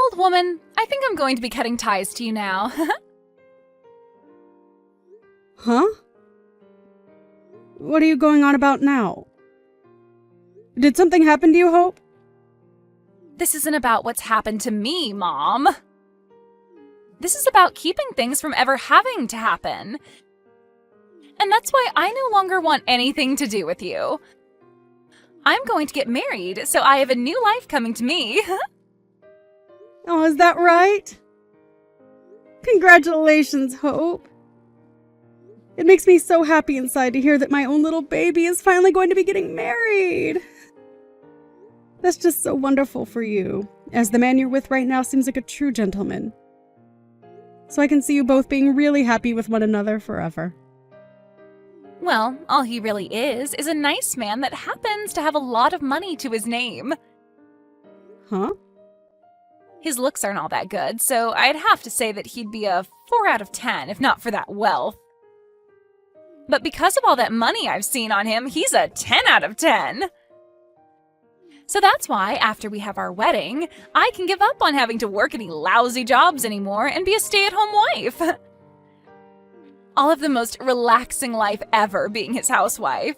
Old woman, I think I'm going to be cutting ties to you now. Huh? What are you going on about now? Did something happen to you, Hope? This isn't about what's happened to me, Mom. This is about keeping things from ever having to happen. And that's why I no longer want anything to do with you. I'm going to get married, so I have a new life coming to me. Oh, is that right? Congratulations, Hope. It makes me so happy inside to hear that my own little baby is finally going to be getting married. That's just so wonderful for you, as the man you're with right now seems like a true gentleman. So I can see you both being really happy with one another forever. Well, all he really is a nice man that happens to have a lot of money to his name. Huh? His looks aren't all that good, so I'd have to say that he'd be a 4 out of 10 if not for that wealth. But because of all that money I've seen on him, he's a 10 out of 10. So that's why, after we have our wedding, I can give up on having to work any lousy jobs anymore and be a stay-at-home wife. I'll have the most relaxing life ever being his housewife.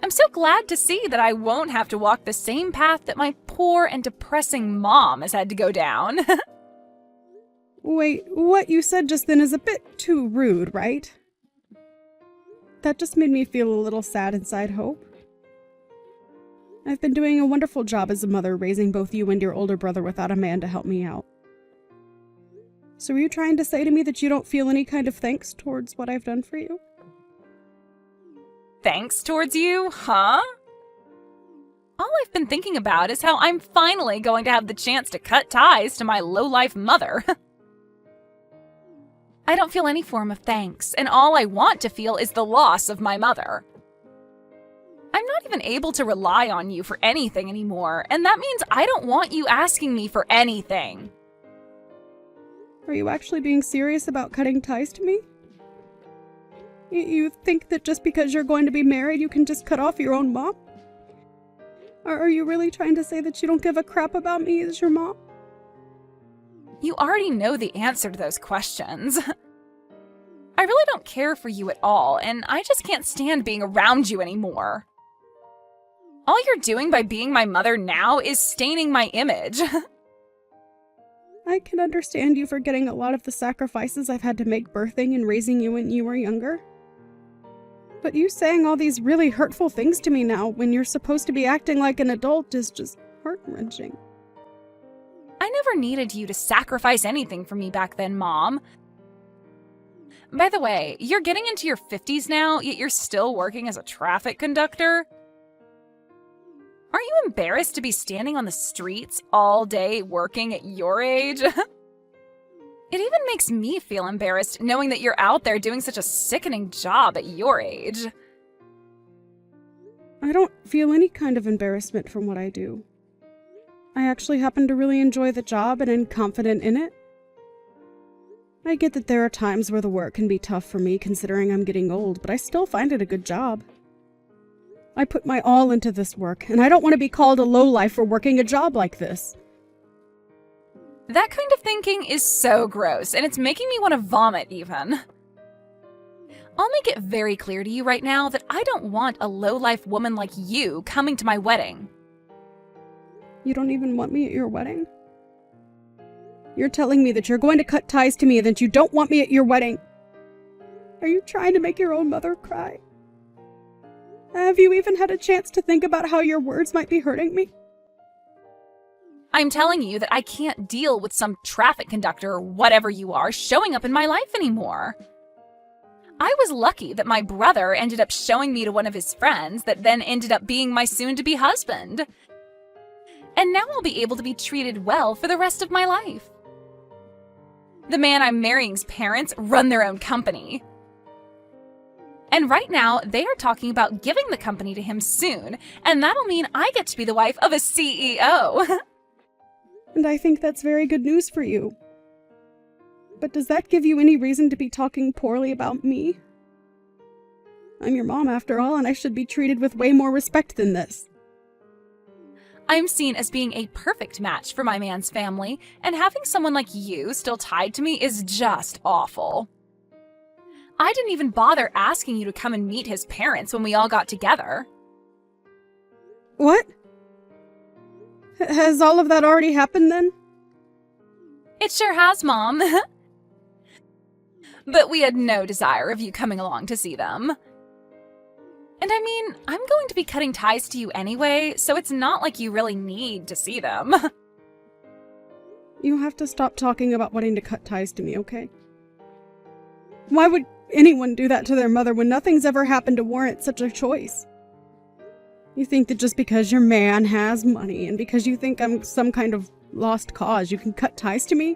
I'm so glad to see that I won't have to walk the same path that my poor and depressing mom has had to go down. Wait, what you said just then is a bit too rude, right? That just made me feel a little sad inside, Hope. I've been doing a wonderful job as a mother, raising both you and your older brother without a man to help me out. So are you trying to say to me that you don't feel any kind of thanks towards what I've done for you? Thanks towards you, huh? All I've been thinking about is how I'm finally going to have the chance to cut ties to my low-life mother. I don't feel any form of thanks, and all I want to feel is the loss of my mother. I'm not even able to rely on you for anything anymore, and that means I don't want you asking me for anything. Are you actually being serious about cutting ties to me? You think that just because you're going to be married, you can just cut off your own mom? Or are you really trying to say that you don't give a crap about me as your mom? You already know the answer to those questions. I really don't care for you at all, and I just can't stand being around you anymore. All you're doing by being my mother now is staining my image. I can understand you forgetting a lot of the sacrifices I've had to make birthing and raising you when you were younger. But you saying all these really hurtful things to me now when you're supposed to be acting like an adult is just heart-wrenching. I never needed you to sacrifice anything for me back then, Mom. By the way, you're getting into your 50s now, yet you're still working as a traffic conductor? Aren't you embarrassed to be standing on the streets all day working at your age? It even makes me feel embarrassed knowing that you're out there doing such a sickening job at your age. I don't feel any kind of embarrassment from what I do. I actually happen to really enjoy the job and am confident in it. I get that there are times where the work can be tough for me considering I'm getting old, but I still find it a good job. I put my all into this work, and I don't want to be called a lowlife for working a job like this. That kind of thinking is so gross, and it's making me want to vomit even. I'll make it very clear to you right now that I don't want a low-life woman like you coming to my wedding. You don't even want me at your wedding? You're telling me that you're going to cut ties to me and that you don't want me at your wedding. Are you trying to make your own mother cry? Have you even had a chance to think about how your words might be hurting me? I'm telling you that I can't deal with some traffic conductor or whatever you are showing up in my life anymore. I was lucky that my brother ended up showing me to one of his friends that then ended up being my soon-to-be husband. And now I'll be able to be treated well for the rest of my life. The man I'm marrying's parents run their own company. And right now, they are talking about giving the company to him soon, and that'll mean I get to be the wife of a CEO. And I think that's very good news for you. But does that give you any reason to be talking poorly about me? I'm your mom after all, and I should be treated with way more respect than this. I'm seen as being a perfect match for my man's family, and having someone like you still tied to me is just awful. I didn't even bother asking you to come and meet his parents when we all got together. What? Has all of that already happened then? It sure has, Mom. But we had no desire of you coming along to see them. And I mean, I'm going to be cutting ties to you anyway, so it's not like you really need to see them. You have to stop talking about wanting to cut ties to me, okay? Why would anyone do that to their mother when nothing's ever happened to warrant such a choice? You think that just because your man has money and because you think I'm some kind of lost cause, you can cut ties to me?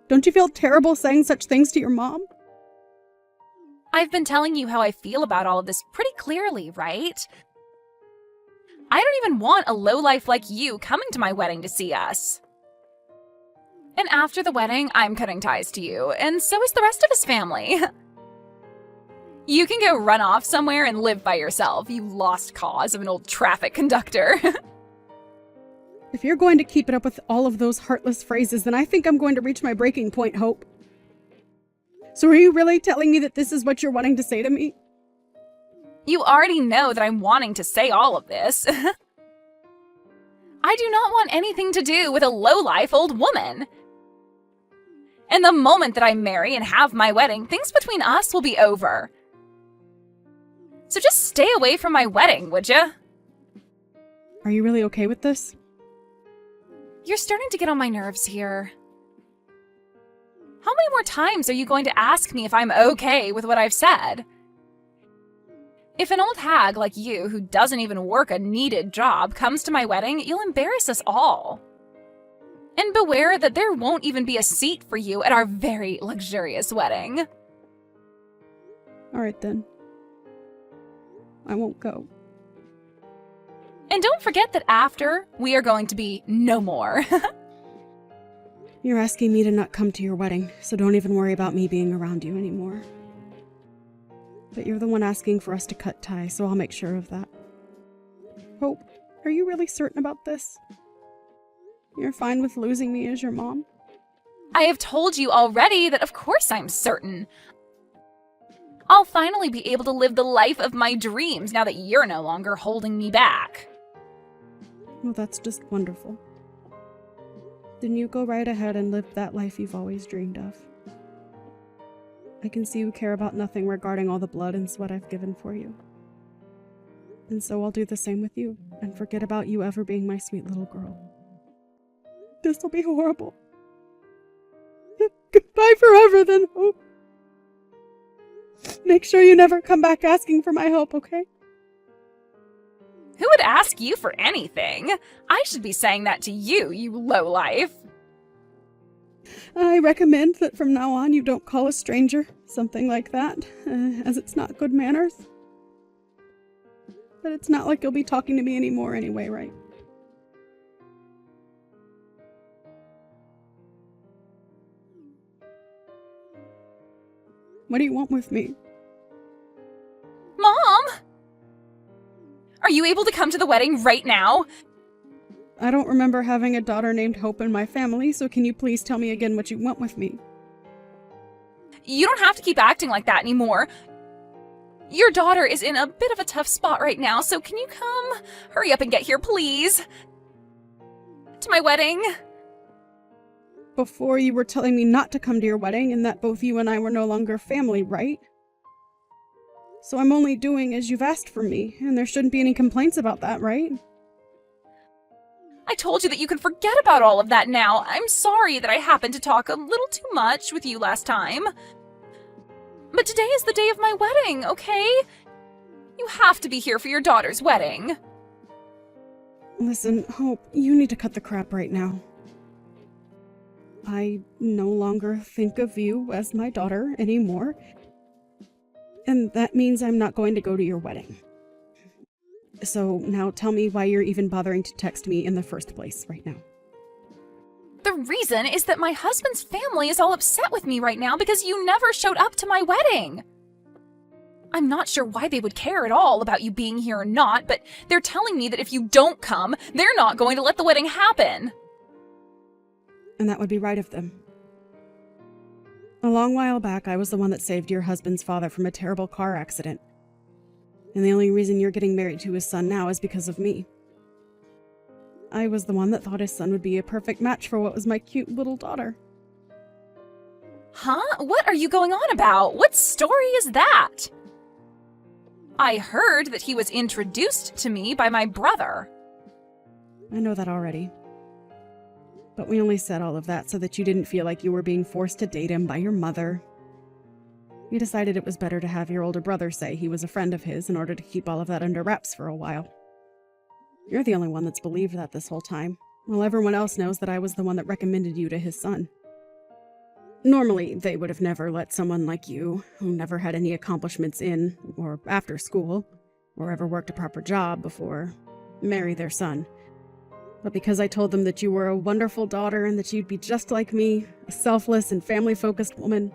Don't you feel terrible saying such things to your mom? I've been telling you how I feel about all of this pretty clearly, right? I don't even want a lowlife like you coming to my wedding to see us. And after the wedding, I'm cutting ties to you, and so is the rest of his family. You can go run off somewhere and live by yourself, you lost cause of an old traffic conductor. If you're going to keep it up with all of those heartless phrases, then I think I'm going to reach my breaking point, Hope. So are you really telling me that this is what you're wanting to say to me? You already know that I'm wanting to say all of this. I do not want anything to do with a lowlife old woman. And the moment that I marry and have my wedding, things between us will be over. So just stay away from my wedding, would ya? Are you really okay with this? You're starting to get on my nerves here. How many more times are you going to ask me if I'm okay with what I've said? If an old hag like you, who doesn't even work a needed job, comes to my wedding, you'll embarrass us all. And beware that there won't even be a seat for you at our very luxurious wedding. All right then. I won't go. And don't forget that after, we are going to be no more. You're asking me to not come to your wedding, so don't even worry about me being around you anymore. But you're the one asking for us to cut ties, so I'll make sure of that. Hope, are you really certain about this? You're fine with losing me as your mom? I have told you already that of course I'm certain. I'll finally be able to live the life of my dreams now that you're no longer holding me back. Well, that's just wonderful. Then you go right ahead and live that life you've always dreamed of. I can see you care about nothing regarding all the blood and sweat I've given for you. And so I'll do the same with you, and forget about you ever being my sweet little girl. This'll be horrible. Goodbye forever then, Hope. Make sure you never come back asking for my help, okay? Who would ask you for anything? I should be saying that to you, you lowlife. I recommend that from now on you don't call a stranger something like that, as it's not good manners. But it's not like you'll be talking to me anymore anyway, right? What do you want with me? Mom! Are you able to come to the wedding right now? I don't remember having a daughter named Hope in my family, so can you please tell me again what you want with me? You don't have to keep acting like that anymore. Your daughter is in a bit of a tough spot right now, so can you come? Hurry up and get here, please. To my wedding. Before you were telling me not to come to your wedding and that both you and I were no longer family, right? So I'm only doing as you've asked for me, and there shouldn't be any complaints about that, right? I told you that you can forget about all of that now. I'm sorry that I happened to talk a little too much with you last time. But today is the day of my wedding, okay? You have to be here for your daughter's wedding. Listen, Hope, you need to cut the crap right now. I no longer think of you as my daughter anymore. And that means I'm not going to go to your wedding. So now tell me why you're even bothering to text me in the first place right now. The reason is that my husband's family is all upset with me right now because you never showed up to my wedding. I'm not sure why they would care at all about you being here or not, but they're telling me that if you don't come, they're not going to let the wedding happen. And that would be right of them. A long while back, I was the one that saved your husband's father from a terrible car accident. And the only reason you're getting married to his son now is because of me. I was the one that thought his son would be a perfect match for what was my cute little daughter. Huh? What are you going on about? What story is that? I heard that he was introduced to me by my brother. I know that already. But we only said all of that so that you didn't feel like you were being forced to date him by your mother. We decided it was better to have your older brother say he was a friend of his in order to keep all of that under wraps for a while. You're the only one that's believed that this whole time, while everyone else knows that I was the one that recommended you to his son. Normally, they would have never let someone like you, who never had any accomplishments in or after school, or ever worked a proper job before, marry their son. But because I told them that you were a wonderful daughter and that you'd be just like me, a selfless and family-focused woman,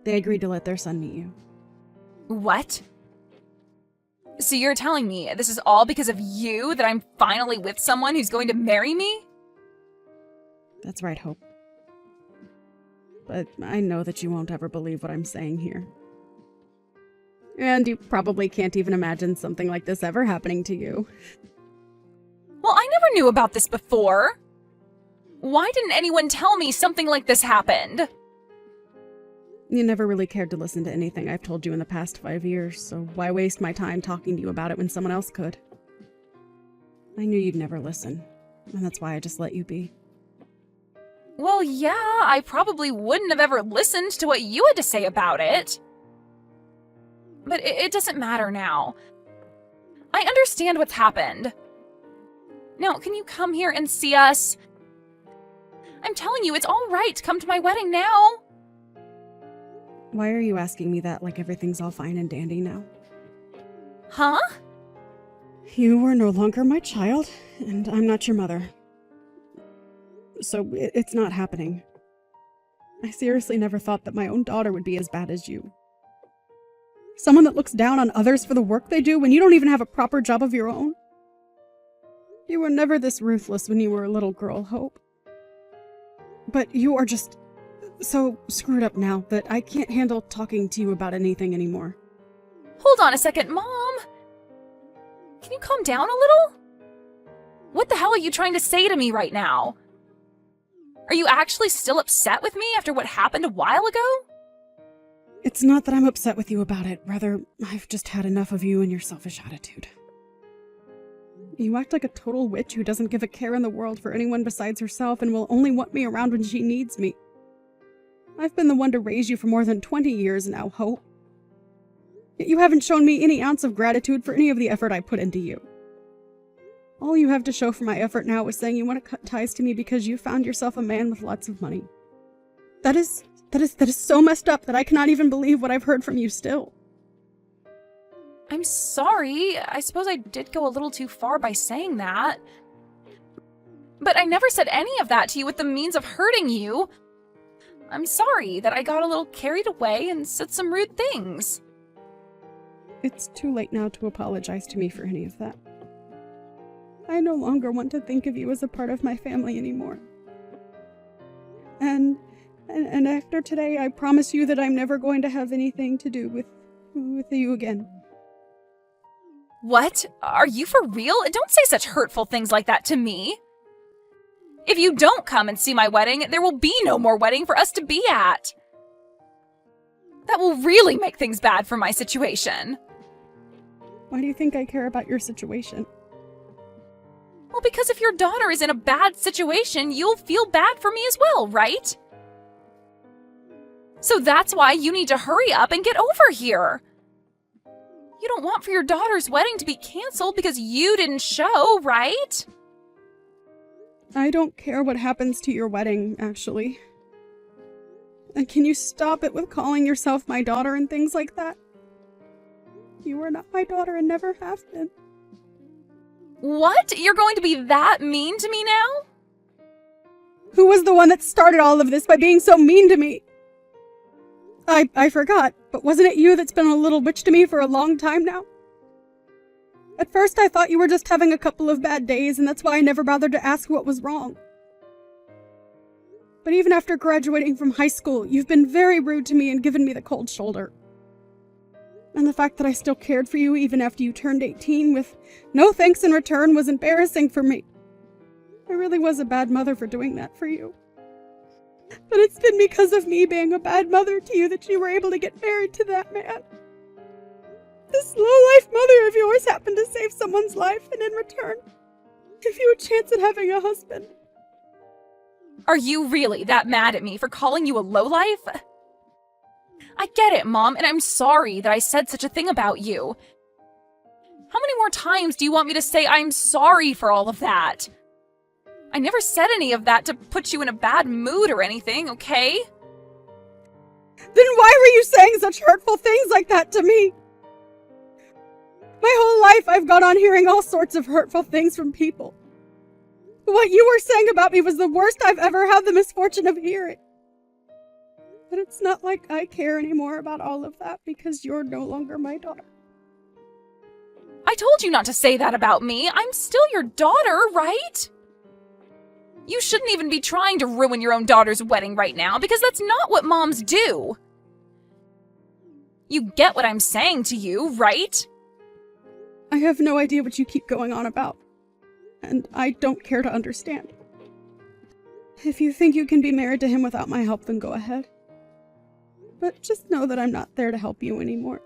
they agreed to let their son meet you. What? So you're telling me this is all because of you that I'm finally with someone who's going to marry me? That's right, Hope. But I know that you won't ever believe what I'm saying here. And you probably can't even imagine something like this ever happening to you. Well, I never knew about this before. Why didn't anyone tell me something like this happened? You never really cared to listen to anything I've told you in the past 5 years, so why waste my time talking to you about it when someone else could? I knew you'd never listen, and that's why I just let you be. Well, yeah, I probably wouldn't have ever listened to what you had to say about it. But it doesn't matter now. I understand what's happened. Now, can you come here and see us? I'm telling you, it's all right to come to my wedding now. Why are you asking me that like everything's all fine and dandy now? Huh? You are no longer my child, and I'm not your mother. So it's not happening. I seriously never thought that my own daughter would be as bad as you. Someone that looks down on others for the work they do when you don't even have a proper job of your own. You were never this ruthless when you were a little girl, Hope. But you are just so screwed up now that I can't handle talking to you about anything anymore. Hold on a second, Mom. Can you calm down a little? What the hell are you trying to say to me right now? Are you actually still upset with me after what happened a while ago? It's not that I'm upset with you about it. Rather, I've just had enough of you and your selfish attitude. You act like a total witch who doesn't give a care in the world for anyone besides herself and will only want me around when she needs me. I've been the one to raise you for more than 20 years now, Hope. Yet you haven't shown me any ounce of gratitude for any of the effort I put into you. All you have to show for my effort now is saying you want to cut ties to me because you found yourself a man with lots of money. That is so messed up that I cannot even believe what I've heard from you still. I'm sorry. I suppose I did go a little too far by saying that. But I never said any of that to you with the means of hurting you. I'm sorry that I got a little carried away and said some rude things. It's too late now to apologize to me for any of that. I no longer want to think of you as a part of my family anymore. And after today, I promise you that I'm never going to have anything to do with you again. What? Are you for real? Don't say such hurtful things like that to me. If you don't come and see my wedding, there will be no more wedding for us to be at. That will really make things bad for my situation. Why do you think I care about your situation? Well, because if your daughter is in a bad situation, you'll feel bad for me as well, right? So that's why you need to hurry up and get over here. You don't want for your daughter's wedding to be canceled because you didn't show, right? I don't care what happens to your wedding, actually. And can you stop it with calling yourself my daughter and things like that? You are not my daughter and never have been. What? You're going to be that mean to me now? Who was the one that started all of this by being so mean to me? I forgot, but wasn't it you that's been a little witch to me for a long time now? At first I thought you were just having a couple of bad days, and that's why I never bothered to ask what was wrong. But even after graduating from high school, you've been very rude to me and given me the cold shoulder. And the fact that I still cared for you even after you turned 18 with no thanks in return was embarrassing for me. I really was a bad mother for doing that for you. But it's been because of me being a bad mother to you that you were able to get married to that man. This low-life mother of yours happened to save someone's life and in return give you a chance at having a husband. Are you really that mad at me for calling you a lowlife? I get it, Mom, and I'm sorry that I said such a thing about you. How many more times do you want me to say I'm sorry for all of that? I never said any of that to put you in a bad mood or anything, okay? Then why were you saying such hurtful things like that to me? My whole life I've gone on hearing all sorts of hurtful things from people. What you were saying about me was the worst I've ever had the misfortune of hearing. But it's not like I care anymore about all of that because you're no longer my daughter. I told you not to say that about me. I'm still your daughter, right? You shouldn't even be trying to ruin your own daughter's wedding right now because that's not what moms do. You get what I'm saying to you, right? I have no idea what you keep going on about, and I don't care to understand. If you think you can be married to him without my help, then go ahead. But just know that I'm not there to help you anymore.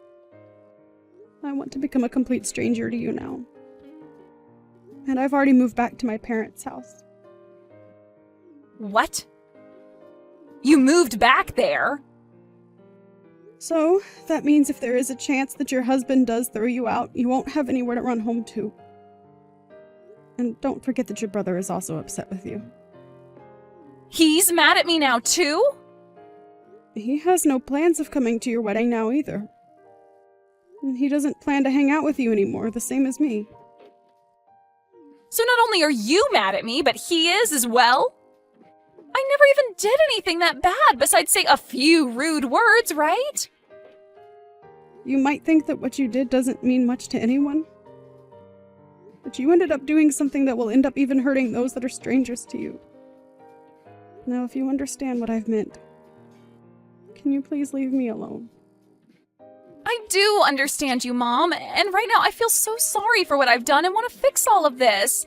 I want to become a complete stranger to you now. And I've already moved back to my parents' house. What? You moved back there? So, that means if there is a chance that your husband does throw you out, you won't have anywhere to run home to. And don't forget that your brother is also upset with you. He's mad at me now, too? He has no plans of coming to your wedding now either. And he doesn't plan to hang out with you anymore, the same as me. So not only are you mad at me, but he is as well? I never even did anything that bad besides say a few rude words, right? You might think that what you did doesn't mean much to anyone, but you ended up doing something that will end up even hurting those that are strangers to you. Now, if you understand what I've meant, can you please leave me alone? I do understand you, Mom, and right now I feel so sorry for what I've done and want to fix all of this.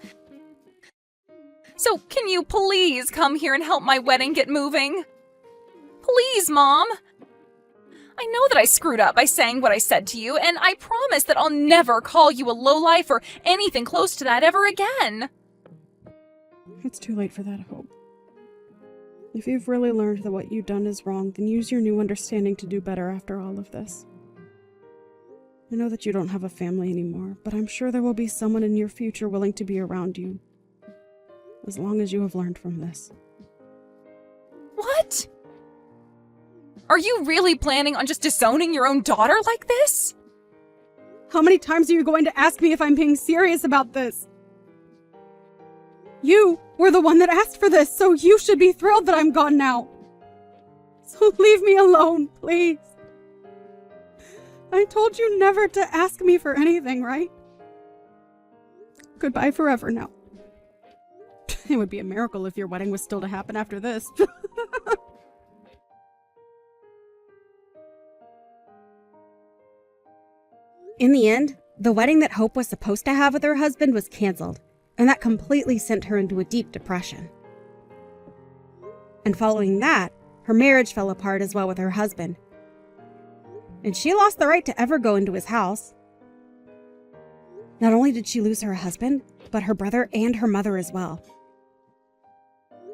So can you please come here and help my wedding get moving? Please, Mom. I know that I screwed up by saying what I said to you, and I promise that I'll never call you a lowlife or anything close to that ever again. It's too late for that, Hope. If you've really learned that what you've done is wrong, then use your new understanding to do better after all of this. I know that you don't have a family anymore, but I'm sure there will be someone in your future willing to be around you, as long as you have learned from this. What? Are you really planning on just disowning your own daughter like this? How many times are you going to ask me if I'm being serious about this? You were the one that asked for this, so you should be thrilled that I'm gone now. So leave me alone, please. I told you never to ask me for anything, right? Goodbye forever now. It would be a miracle if your wedding was still to happen after this. In the end, the wedding that Hope was supposed to have with her husband was canceled, and that completely sent her into a deep depression. And following that, her marriage fell apart as well with her husband. And she lost the right to ever go into his house. Not only did she lose her husband, but her brother and her mother as well.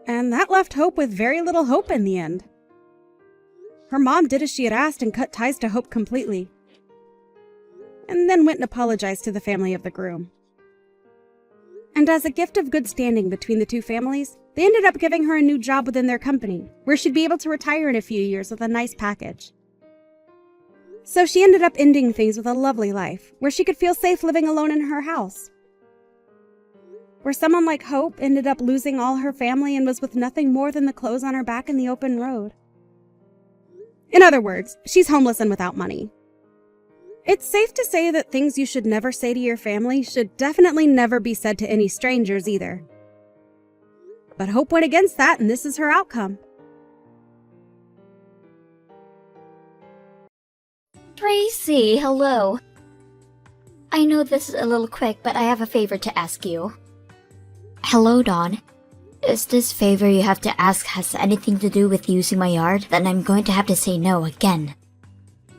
And that left Hope with very little hope in the end. Her mom did as she had asked and cut ties to Hope completely, and then went and apologized to the family of the groom. And as a gift of good standing between the two families, they ended up giving her a new job within their company, where she'd be able to retire in a few years with a nice package. So she ended up ending things with a lovely life, where she could feel safe living alone in her house. Where someone like Hope ended up losing all her family and was with nothing more than the clothes on her back in the open road. In other words, she's homeless and without money. It's safe to say that things you should never say to your family should definitely never be said to any strangers either. But Hope went against that, and this is her outcome. Tracy, hello. I know this is a little quick, but I have a favor to ask you. Hello, Dawn. Is this favor you have to ask has anything to do with using my yard? Then I'm going to have to say no again.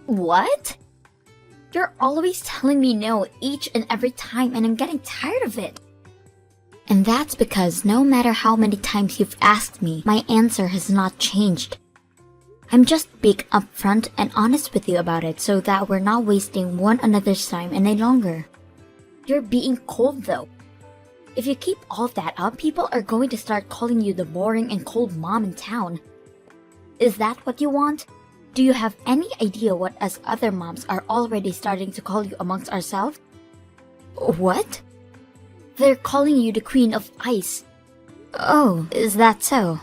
What? You're always telling me no each and every time, and I'm getting tired of it. And that's because no matter how many times you've asked me, my answer has not changed. I'm just being upfront and honest with you about it so that we're not wasting one another's time any longer. You're being cold though. If you keep all that up, people are going to start calling you the boring and cold mom in town. Is that what you want? Do you have any idea what us other moms are already starting to call you amongst ourselves? What? They're calling you the Queen of Ice. Oh, is that so?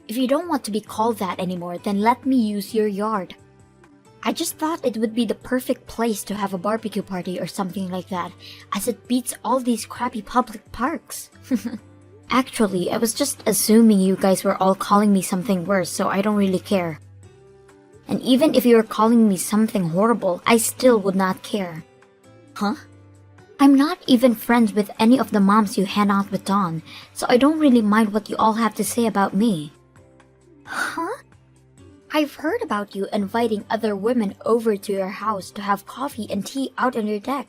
If you don't want to be called that anymore, then let me use your yard. I just thought it would be the perfect place to have a barbecue party or something like that, as it beats all these crappy public parks. Actually, I was just assuming you guys were all calling me something worse, so I don't really care. And even if you were calling me something horrible, I still would not care. Huh? I'm not even friends with any of the moms you hang out with, Dawn, so I don't really mind what you all have to say about me. Huh? I've heard about you inviting other women over to your house to have coffee and tea out on your deck.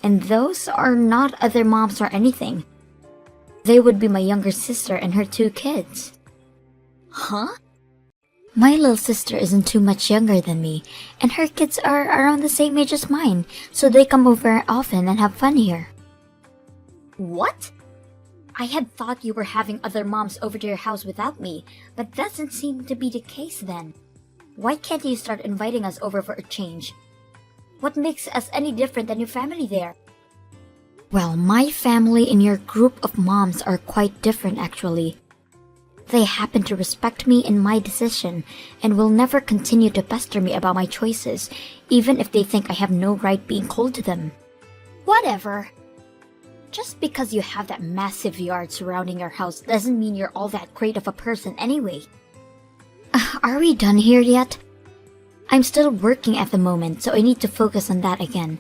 And those are not other moms or anything. They would be my younger sister and her 2 kids. Huh? My little sister isn't too much younger than me, and her kids are around the same age as mine, so they come over often and have fun here. What? I had thought you were having other moms over to your house without me, but that doesn't seem to be the case then. Why can't you start inviting us over for a change? What makes us any different than your family there? Well, my family and your group of moms are quite different actually. They happen to respect me and my decision, and will never continue to pester me about my choices, even if they think I have no right being cold to them. Whatever. Just because you have that massive yard surrounding your house doesn't mean you're all that great of a person anyway. Are we done here yet? I'm still working at the moment, so I need to focus on that again.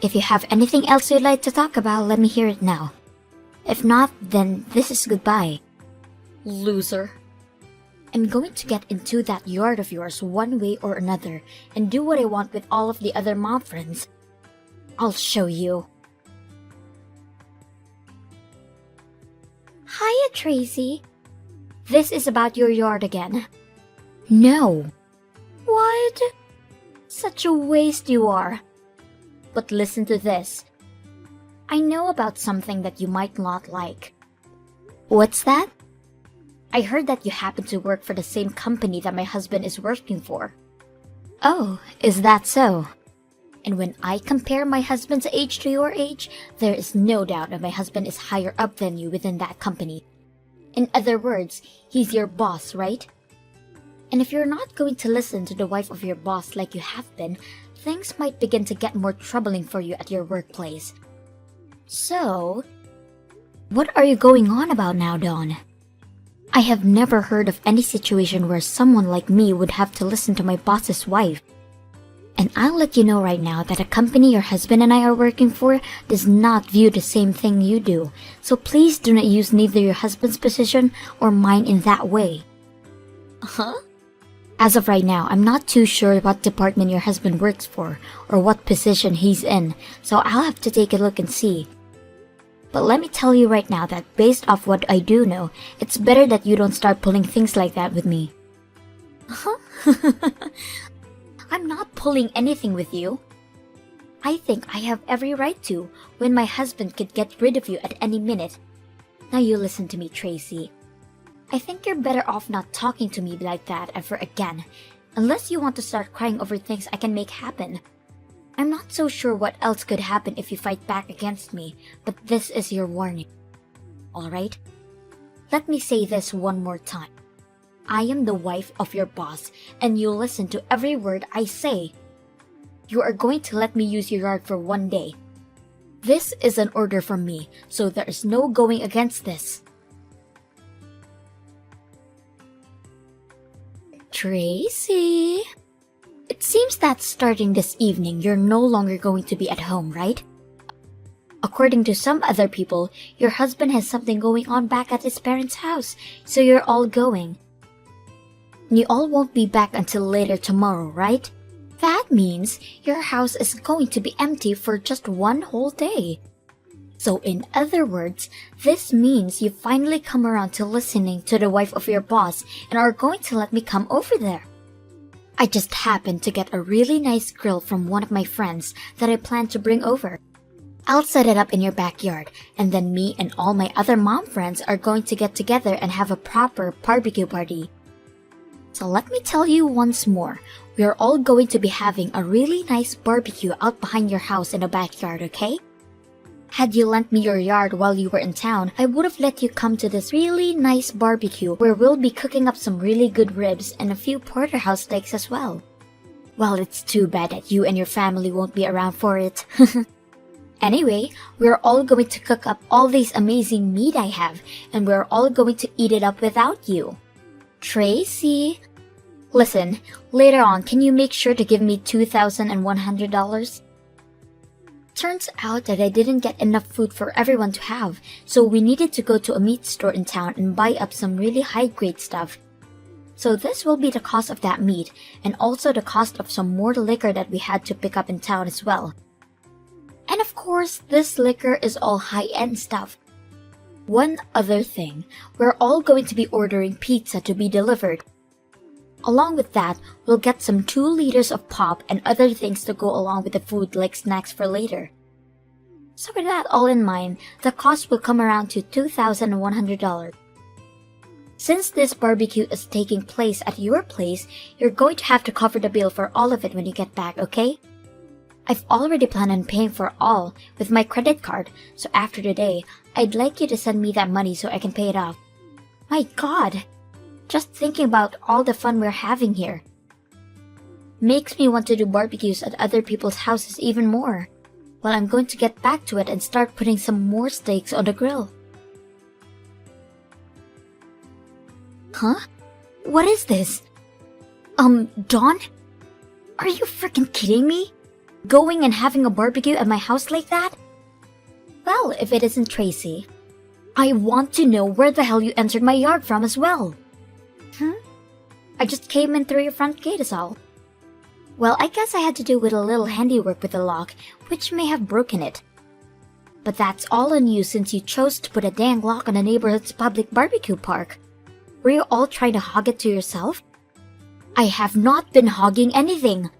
If you have anything else you'd like to talk about, let me hear it now. If not, then this is goodbye. Loser. I'm going to get into that yard of yours one way or another and do what I want with all of the other mom friends. I'll show you. Hiya, Tracy. This is about your yard again. No. What? Such a waste you are. But listen to this. I know about something that you might not like. What's that? I heard that you happen to work for the same company that my husband is working for. Oh, is that so? And when I compare my husband's age to your age, there is no doubt that my husband is higher up than you within that company. In other words, he's your boss, right? And if you're not going to listen to the wife of your boss like you have been, things might begin to get more troubling for you at your workplace. So, what are you going on about now, Dawn? I have never heard of any situation where someone like me would have to listen to my boss's wife. And I'll let you know right now that a company your husband and I are working for does not view the same thing you do, so please do not use neither your husband's position or mine in that way. Huh? As of right now, I'm not too sure what department your husband works for or what position he's in, so I'll have to take a look and see. But let me tell you right now that based off what I do know, it's better that you don't start pulling things like that with me. Huh? I'm not pulling anything with you. I think I have every right to, when my husband could get rid of you at any minute. Now you listen to me, Tracy. I think you're better off not talking to me like that ever again, unless you want to start crying over things I can make happen. I'm not so sure what else could happen if you fight back against me, but this is your warning. Alright? Let me say this one more time. I am the wife of your boss, and you listen to every word I say. You are going to let me use your yard for 1 day. This is an order from me, so there is no going against this. Tracy? It seems that starting this evening, you're no longer going to be at home, right? According to some other people, your husband has something going on back at his parents' house, so you're all going. You all won't be back until later tomorrow, right? That means your house is going to be empty for just 1 whole day. So in other words, this means you finally come around to listening to the wife of your boss and are going to let me come over there. I just happened to get a really nice grill from one of my friends that I plan to bring over. I'll set it up in your backyard, and then me and all my other mom friends are going to get together and have a proper barbecue party. So let me tell you once more, we are all going to be having a really nice barbecue out behind your house in the backyard, okay? Had you lent me your yard while you were in town, I would have let you come to this really nice barbecue where we'll be cooking up some really good ribs and a few porterhouse steaks as well. Well, it's too bad that you and your family won't be around for it. Anyway, we're all going to cook up all this amazing meat I have, and we're all going to eat it up without you. Tracy? Listen, later on, can you make sure to give me $2,100? Turns out that I didn't get enough food for everyone to have, so we needed to go to a meat store in town and buy up some really high-grade stuff. So this will be the cost of that meat, and also the cost of some more liquor that we had to pick up in town as well. And of course, this liquor is all high-end stuff. One other thing, we're all going to be ordering pizza to be delivered. Along with that, we'll get some 2 liters of pop and other things to go along with the food like snacks for later. So with that all in mind, the cost will come around to $2,100. Since this barbecue is taking place at your place, you're going to have to cover the bill for all of it when you get back, okay? I've already planned on paying for all with my credit card, so after today, I'd like you to send me that money so I can pay it off. My God! Just thinking about all the fun we're having here makes me want to do barbecues at other people's houses even more. Well, I'm going to get back to it and start putting some more steaks on the grill. Huh? What is this? Dawn? Are you freaking kidding me? Going and having a barbecue at my house like that? Well, if it isn't Tracy, I want to know where the hell you entered my yard from as well. I just came in through your front gate is all. Well, I guess I had to do with a little handiwork with the lock, which may have broken it. But that's all on you since you chose to put a dang lock on the neighborhood's public barbecue park. Were you all trying to hog it to yourself? I have not been hogging anything.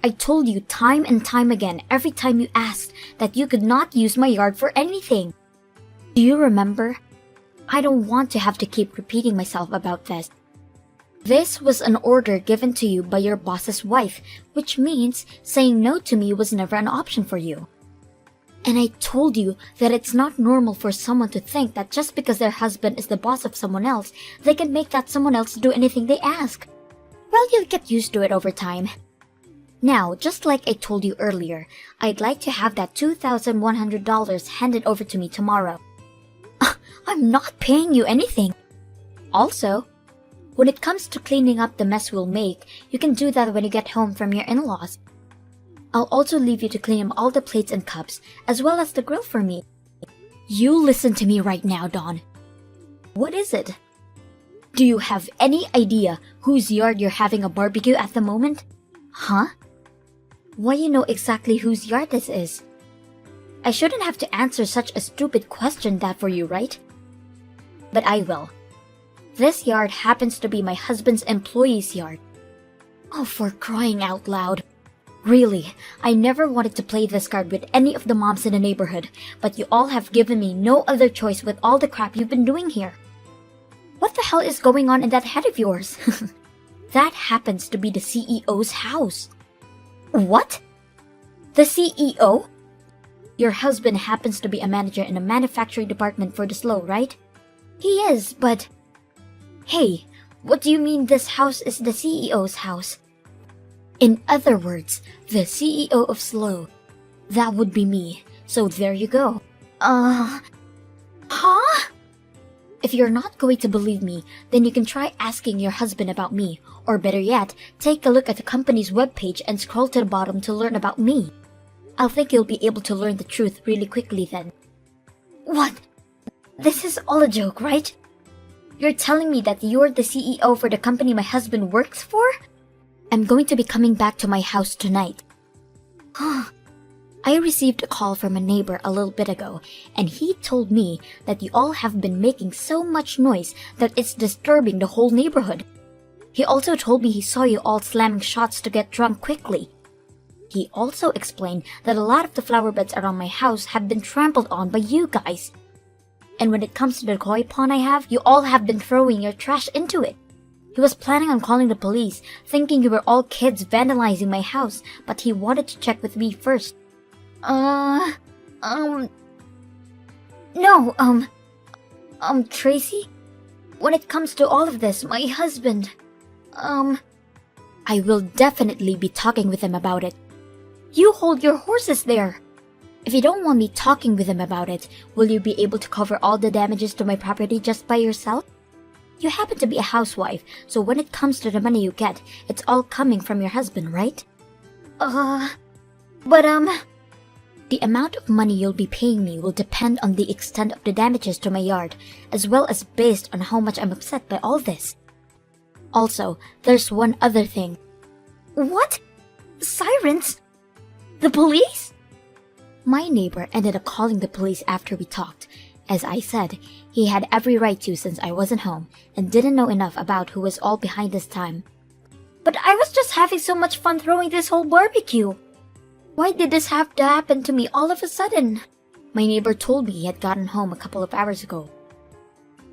I told you time and time again every time you asked that you could not use my yard for anything. Do you remember? I don't want to have to keep repeating myself about this. This was an order given to you by your boss's wife, which means saying no to me was never an option for you. And I told you that it's not normal for someone to think that just because their husband is the boss of someone else, they can make that someone else do anything they ask. Well, you'll get used to it over time. Now, just like I told you earlier, I'd like to have that $2,100 handed over to me tomorrow. I'm not paying you anything. Also, when it comes to cleaning up the mess we'll make, you can do that when you get home from your in-laws. I'll also leave you to clean up all the plates and cups, as well as the grill for me. You listen to me right now, Dawn. What is it? Do you have any idea whose yard you're having a barbecue at the moment? Huh? Why you know exactly whose yard this is? I shouldn't have to answer such a stupid question that for you, right? But I will. This yard happens to be my husband's employee's yard. Oh, for crying out loud. Really, I never wanted to play this card with any of the moms in the neighborhood, but you all have given me no other choice with all the crap you've been doing here. What the hell is going on in that head of yours? That happens to be the CEO's house. What? The CEO? Your husband happens to be a manager in the manufacturing department for the SLO, right? He is, but... Hey, What do you mean this house is the CEO's house? In other words, the CEO of Slow. That would be me. So there you go. Huh? If you're not going to believe me, then you can try asking your husband about me. Or better yet, take a look at the company's webpage and scroll to the bottom to learn about me. I'll think you'll be able to learn the truth really quickly then. What? This is all a joke, right? You're telling me that you're the CEO for the company my husband works for? I'm going to be coming back to my house tonight. I received a call from a neighbor a little bit ago, and he told me that you all have been making so much noise that it's disturbing the whole neighborhood. He also told me he saw you all slamming shots to get drunk quickly. He also explained that a lot of the flower beds around my house have been trampled on by you guys. And when it comes to the koi pond I have, you all have been throwing your trash into it. He was planning on calling the police, thinking you were all kids vandalizing my house, but he wanted to check with me first. Tracy? When it comes to all of this, my husband, I will definitely be talking with him about it. You hold your horses there. If you don't want me talking with him about it, will you be able to cover all the damages to my property just by yourself? You happen to be a housewife, so when it comes to the money you get, it's all coming from your husband, right? The amount of money you'll be paying me will depend on the extent of the damages to my yard, as well as based on how much I'm upset by all this. Also, there's one other thing. What? Sirens? The police? My neighbor ended up calling the police after we talked. As I said, he had every right to since I wasn't home and didn't know enough about who was all behind this time. But I was just having so much fun throwing this whole barbecue. Why did this have to happen to me all of a sudden? My neighbor told me he had gotten home a couple of hours ago.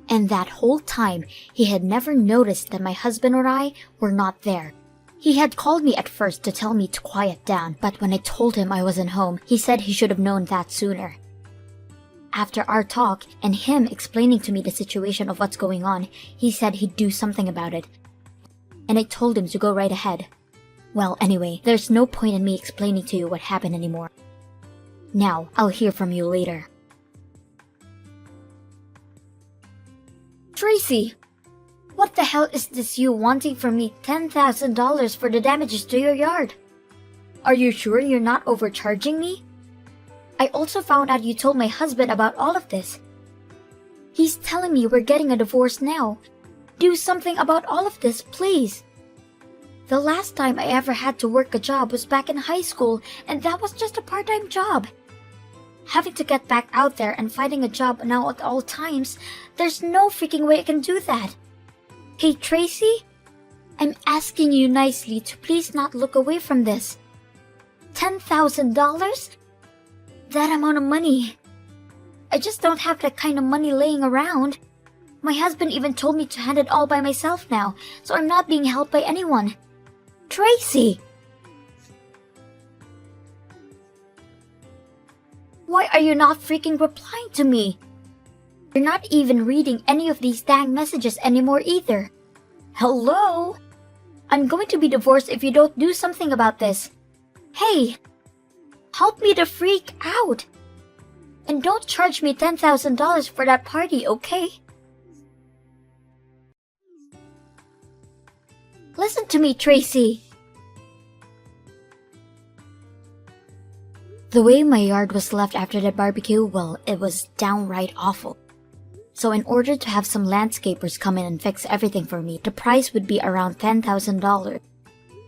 And that whole time, he had never noticed that my husband or I were not there. He had called me at first to tell me to quiet down, but when I told him I wasn't home, he said he should have known that sooner. After our talk, and him explaining to me the situation of what's going on, he said he'd do something about it. And I told him to go right ahead. Well, anyway, there's no point in me explaining to you what happened anymore. Now, I'll hear from you later. Tracy! What the hell is this you wanting from me $10,000 for the damages to your yard? Are you sure you're not overcharging me? I also found out you told my husband about all of this. He's telling me we're getting a divorce now. Do something about all of this, please. The last time I ever had to work a job was back in high school, and that was just a part-time job. Having to get back out there and finding a job now at all times, there's no freaking way I can do that. Hey, Tracy? I'm asking you nicely to please not look away from this. $10,000? That amount of money. I just don't have that kind of money laying around. My husband even told me to hand it all by myself now, so I'm not being helped by anyone. Tracy! Why are you not freaking replying to me? You're not even reading any of these dang messages anymore either. Hello? I'm going to be divorced if you don't do something about this. Hey! Help me to freak out! And don't charge me $10,000 for that party, okay? Listen to me, Tracy! The way my yard was left after the barbecue, well, it was downright awful. So in order to have some landscapers come in and fix everything for me, the price would be around $10,000.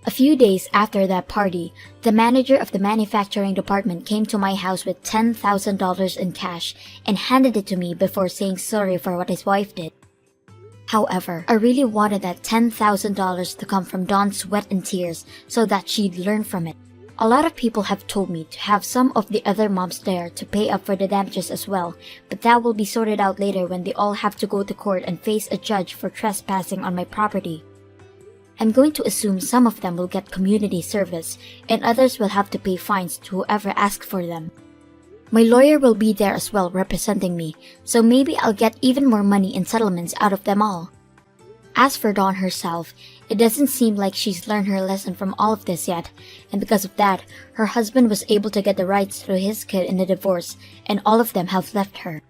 A few days after that party, the manager of the manufacturing department came to my house with $10,000 in cash and handed it to me before saying sorry for what his wife did. However, I really wanted that $10,000 to come from Dawn's sweat and tears so that she'd learn from it. A lot of people have told me to have some of the other moms there to pay up for the damages as well, but that will be sorted out later when they all have to go to court and face a judge for trespassing on my property. I'm going to assume some of them will get community service, and others will have to pay fines to whoever asks for them. My lawyer will be there as well representing me, so maybe I'll get even more money in settlements out of them all. As for Dawn herself, it doesn't seem like she's learned her lesson from all of this yet, and because of that, her husband was able to get the rights to his kid in the divorce, and all of them have left her.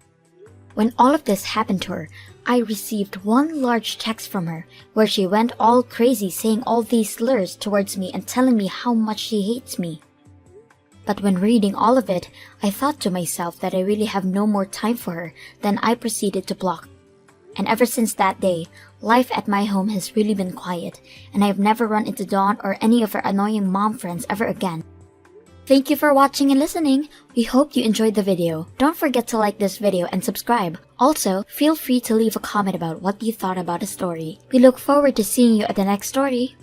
When all of this happened to her, I received one large text from her where she went all crazy saying all these slurs towards me and telling me how much she hates me. But when reading all of it, I thought to myself that I really have no more time for her, then I proceeded to block. And ever since that day, life at my home has really been quiet, and I have never run into Dawn or any of her annoying mom friends ever again. Thank you for watching and listening. We hope you enjoyed the video. Don't forget to like this video and subscribe. Also, feel free to leave a comment about what you thought about the story. We look forward to seeing you at the next story.